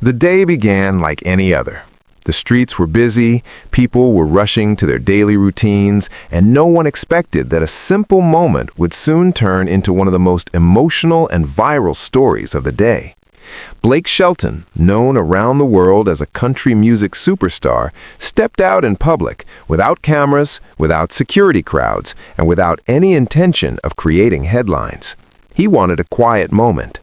The day began like any other. The streets were busy, people were rushing to their daily routines, and no one expected that a simple moment would soon turn into one of the most emotional and viral stories of the day. Blake Shelton, known around the world as a country music superstar, stepped out in public without cameras, without security crowds, and without any intention of creating headlines. He wanted a quiet moment.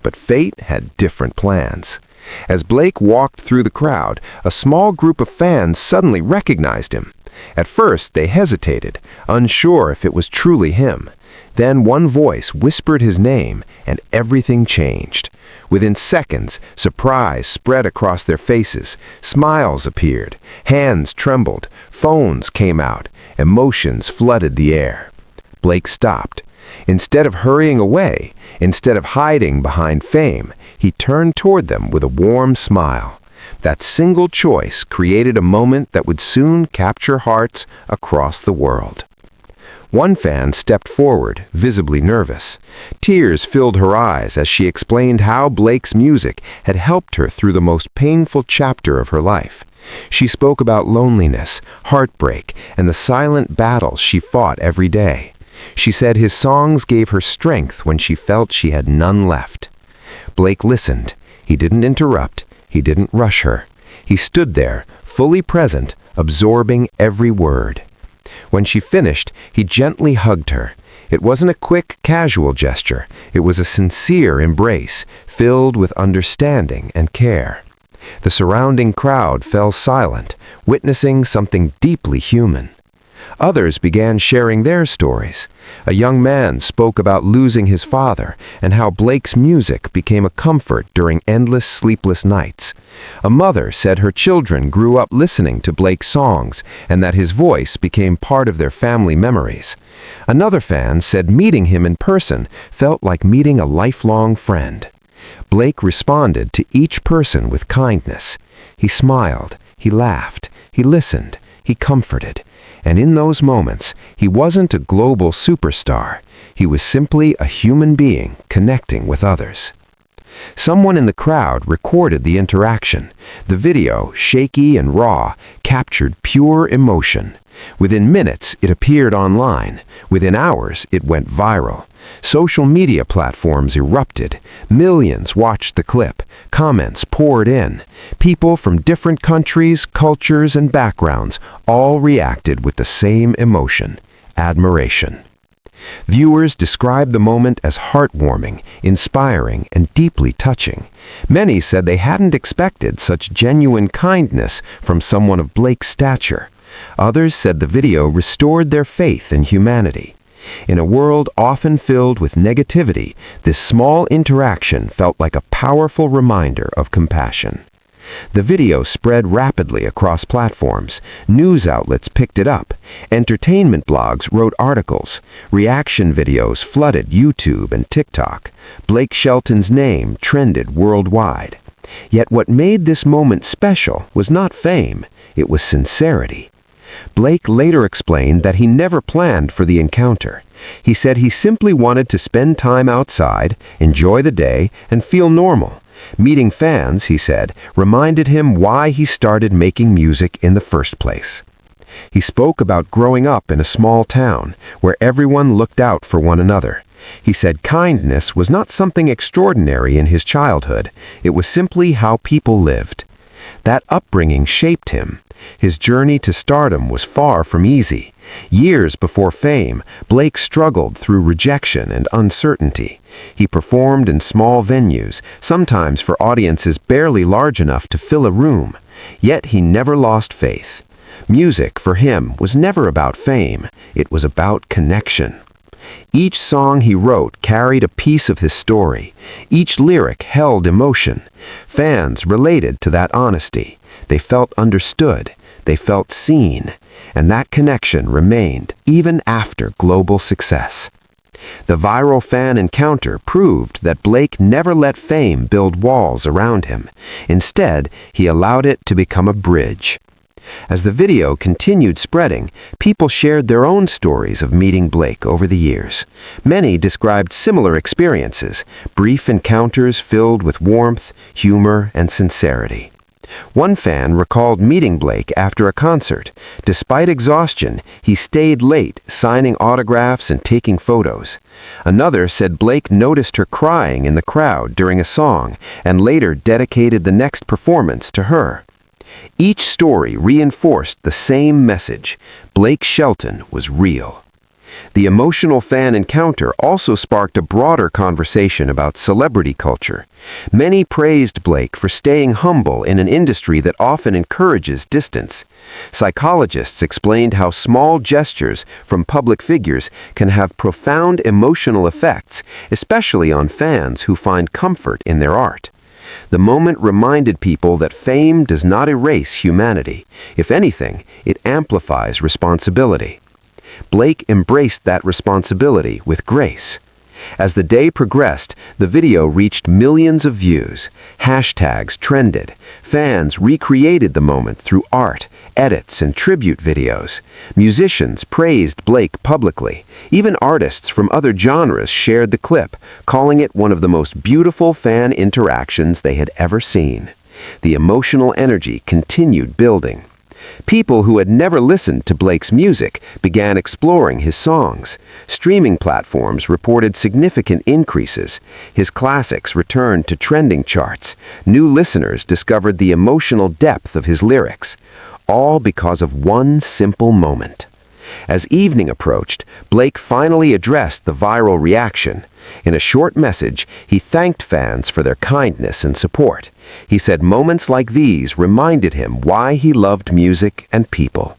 But fate had different plans. As Blake walked through the crowd, a small group of fans suddenly recognized him. At first, they hesitated, unsure if it was truly him. Then one voice whispered his name, and everything changed. Within seconds, surprise spread across their faces. Smiles appeared, hands trembled, phones came out, emotions flooded the air. Blake stopped. Instead of hurrying away, instead of hiding behind fame, he turned toward them with a warm smile. That single choice created a moment that would soon capture hearts across the world. One fan stepped forward, visibly nervous. Tears filled her eyes as she explained how Blake's music had helped her through the most painful chapter of her life. She spoke about loneliness, heartbreak, and the silent battles she fought every day. She said his songs gave her strength when she felt she had none left. Blake listened. He didn't interrupt. He didn't rush her. He stood there, fully present, absorbing every word. When she finished, he gently hugged her. It wasn't a quick, casual gesture. It was a sincere embrace, filled with understanding and care. The surrounding crowd fell silent, witnessing something deeply human. Others began sharing their stories. A young man spoke about losing his father and how Blake's music became a comfort during endless sleepless nights. A mother said her children grew up listening to Blake's songs and that his voice became part of their family memories. Another fan said meeting him in person felt like meeting a lifelong friend. Blake responded to each person with kindness. He smiled, he laughed, he listened, he comforted. And in those moments, he wasn't a global superstar. He was simply a human being connecting with others. Someone in the crowd recorded the interaction. The video, shaky and raw, captured pure emotion. Within minutes, it appeared online. Within hours, it went viral. Social media platforms erupted. Millions watched the clip. Comments poured in. People from different countries, cultures, and backgrounds all reacted with the same emotion: admiration. Viewers described the moment as heartwarming, inspiring, and deeply touching. Many said they hadn't expected such genuine kindness from someone of Blake's stature. Others said the video restored their faith in humanity. In a world often filled with negativity, this small interaction felt like a powerful reminder of compassion. The video spread rapidly across platforms. News outlets picked it up. Entertainment blogs wrote articles. Reaction videos flooded YouTube and TikTok. Blake Shelton's name trended worldwide. Yet what made this moment special was not fame, it was sincerity. Blake later explained that he never planned for the encounter. He said he simply wanted to spend time outside, enjoy the day, and feel normal. Meeting fans, he said, reminded him why he started making music in the first place. He spoke about growing up in a small town where everyone looked out for one another. He said kindness was not something extraordinary in his childhood. It was simply how people lived. That upbringing shaped him. His journey to stardom was far from easy. Years before fame, Blake struggled through rejection and uncertainty. He performed in small venues, sometimes for audiences barely large enough to fill a room. Yet he never lost faith. Music, for him, was never about fame. It was about connection. Each song he wrote carried a piece of his story. Each lyric held emotion. Fans related to that honesty. They felt understood. They felt seen. And that connection remained even after global success. The viral fan encounter proved that Blake never let fame build walls around him. Instead, he allowed it to become a bridge. As the video continued spreading, people shared their own stories of meeting Blake over the years. Many described similar experiences, brief encounters filled with warmth, humor, and sincerity. One fan recalled meeting Blake after a concert. Despite exhaustion, he stayed late, signing autographs and taking photos. Another said Blake noticed her crying in the crowd during a song and later dedicated the next performance to her. Each story reinforced the same message: Blake Shelton was real. The emotional fan encounter also sparked a broader conversation about celebrity culture. Many praised Blake for staying humble in an industry that often encourages distance. Psychologists explained how small gestures from public figures can have profound emotional effects, especially on fans who find comfort in their art. The moment reminded people that fame does not erase humanity. If anything, it amplifies responsibility. Blake embraced that responsibility with grace. As the day progressed, the video reached millions of views. Hashtags trended. Fans recreated the moment through art, edits, and tribute videos. Musicians praised Blake publicly. Even artists from other genres shared the clip, calling it one of the most beautiful fan interactions they had ever seen. The emotional energy continued building. People who had never listened to Blake's music began exploring his songs. Streaming platforms reported significant increases. His classics returned to trending charts. New listeners discovered the emotional depth of his lyrics, all because of one simple moment. As evening approached, Blake finally addressed the viral reaction. In a short message, he thanked fans for their kindness and support. He said moments like these reminded him why he loved music and people.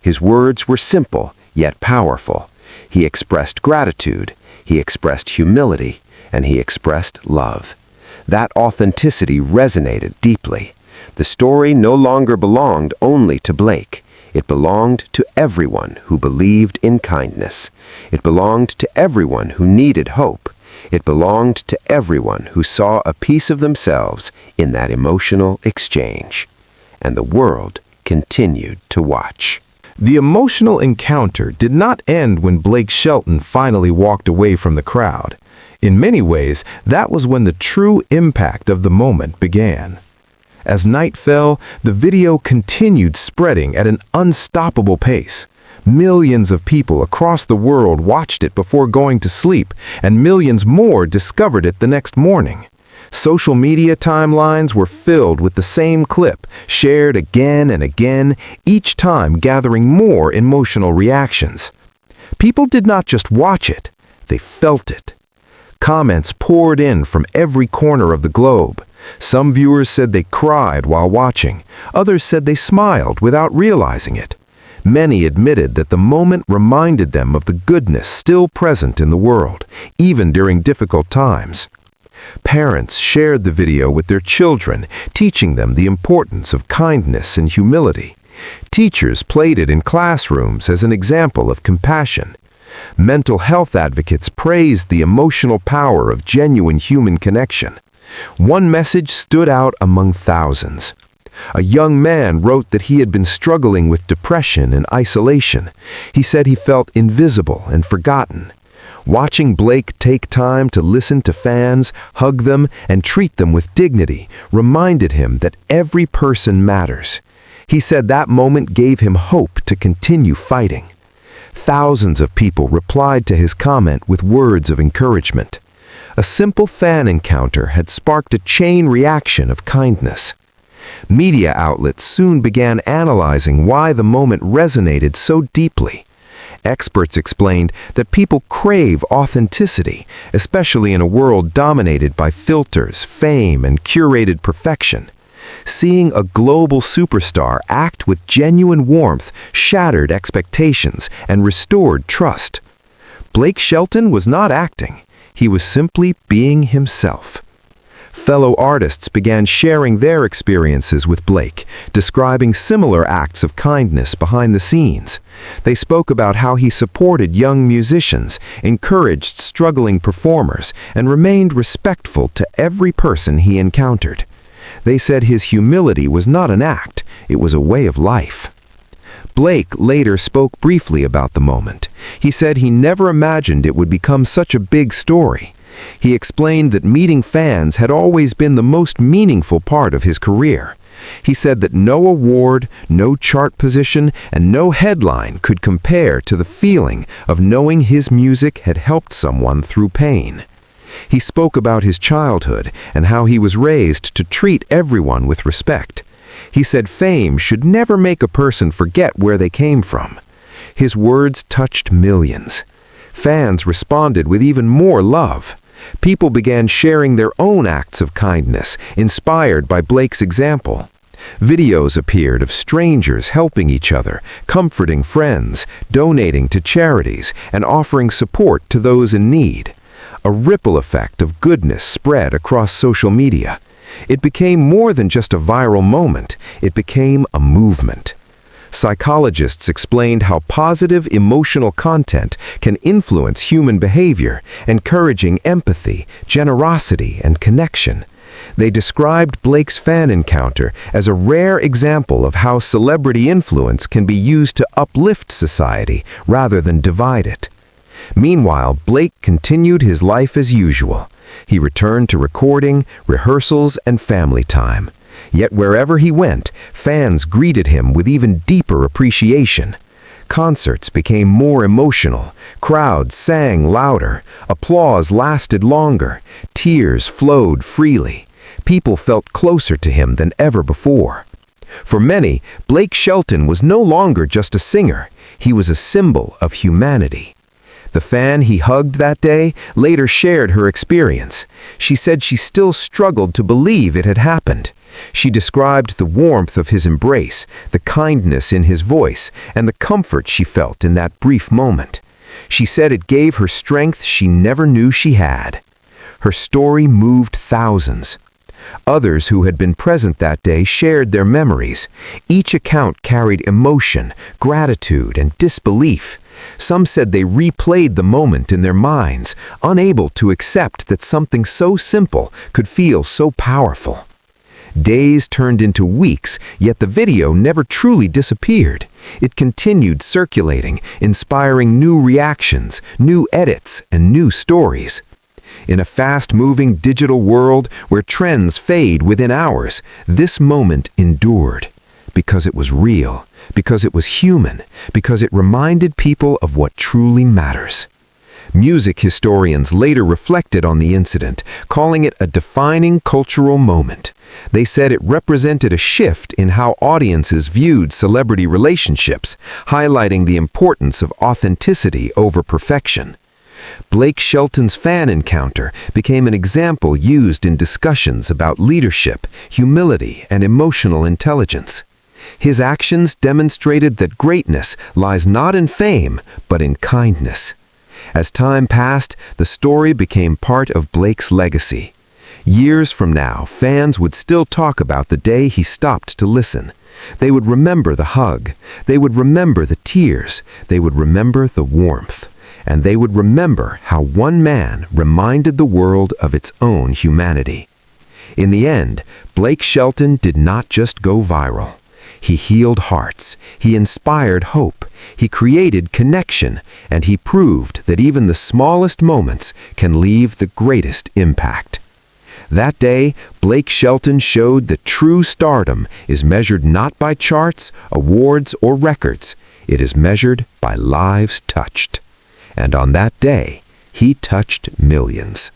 His words were simple, yet powerful. He expressed gratitude, he expressed humility, and he expressed love. That authenticity resonated deeply. The story no longer belonged only to Blake. It belonged to everyone who believed in kindness. It belonged to everyone who needed hope. It belonged to everyone who saw a piece of themselves in that emotional exchange. And the world continued to watch. The emotional encounter did not end when Blake Shelton finally walked away from the crowd. In many ways, that was when the true impact of the moment began. As night fell, the video continued spreading at an unstoppable pace. Millions of people across the world watched it before going to sleep, and millions more discovered it the next morning. Social media timelines were filled with the same clip, shared again and again, each time gathering more emotional reactions. People did not just watch it, they felt it. Comments poured in from every corner of the globe. Some viewers said they cried while watching. Others said they smiled without realizing it. Many admitted that the moment reminded them of the goodness still present in the world, even during difficult times. Parents shared the video with their children, teaching them the importance of kindness and humility. Teachers played it in classrooms as an example of compassion. Mental health advocates praised the emotional power of genuine human connection. One message stood out among thousands. A young man wrote that he had been struggling with depression and isolation. He said he felt invisible and forgotten. Watching Blake take time to listen to fans, hug them, and treat them with dignity reminded him that every person matters. He said that moment gave him hope to continue fighting. Thousands of people replied to his comment with words of encouragement. A simple fan encounter had sparked a chain reaction of kindness. Media outlets soon began analyzing why the moment resonated so deeply. Experts explained that people crave authenticity, especially in a world dominated by filters, fame, and curated perfection. Seeing a global superstar act with genuine warmth shattered expectations and restored trust. Blake Shelton was not acting. He was simply being himself. Fellow artists began sharing their experiences with Blake, describing similar acts of kindness behind the scenes. They spoke about how he supported young musicians, encouraged struggling performers, and remained respectful to every person he encountered. They said his humility was not an act, it was a way of life. Blake later spoke briefly about the moment. He said he never imagined it would become such a big story. He explained that meeting fans had always been the most meaningful part of his career. He said that no award, no chart position, and no headline could compare to the feeling of knowing his music had helped someone through pain. He spoke about his childhood and how he was raised to treat everyone with respect. He said fame should never make a person forget where they came from. His words touched millions. Fans responded with even more love. People began sharing their own acts of kindness, inspired by Blake's example. Videos appeared of strangers helping each other, comforting friends, donating to charities, and offering support to those in need. A ripple effect of goodness spread across social media. It became more than just a viral moment, it became a movement. Psychologists explained how positive emotional content can influence human behavior, encouraging empathy, generosity, and connection. They described Blake's fan encounter as a rare example of how celebrity influence can be used to uplift society rather than divide it. Meanwhile, Blake continued his life as usual. He returned to recording, rehearsals, and family time. Yet wherever he went, fans greeted him with even deeper appreciation. Concerts became more emotional, crowds sang louder, applause lasted longer, tears flowed freely. People felt closer to him than ever before. For many, Blake Shelton was no longer just a singer, he was a symbol of humanity. The fan he hugged that day later shared her experience. She said she still struggled to believe it had happened. She described the warmth of his embrace, the kindness in his voice, and the comfort she felt in that brief moment. She said it gave her strength she never knew she had. Her story moved thousands. Others who had been present that day shared their memories. Each account carried emotion, gratitude, and disbelief. Some said they replayed the moment in their minds, unable to accept that something so simple could feel so powerful. Days turned into weeks, yet the video never truly disappeared. It continued circulating, inspiring new reactions, new edits, and new stories. In a fast-moving digital world where trends fade within hours, this moment endured. Because it was real, because it was human, because it reminded people of what truly matters. Music historians later reflected on the incident, calling it a defining cultural moment. They said it represented a shift in how audiences viewed celebrity relationships, highlighting the importance of authenticity over perfection. Blake Shelton's fan encounter became an example used in discussions about leadership, humility, and emotional intelligence. His actions demonstrated that greatness lies not in fame, but in kindness. As time passed, the story became part of Blake's legacy. Years from now, fans would still talk about the day he stopped to listen. They would remember the hug. They would remember the tears. They would remember the warmth. And they would remember how one man reminded the world of its own humanity. In the end, Blake Shelton did not just go viral. He healed hearts, he inspired hope, he created connection, and he proved that even the smallest moments can leave the greatest impact. That day, Blake Shelton showed that true stardom is measured not by charts, awards, or records. It is measured by lives touched. And on that day, he touched millions.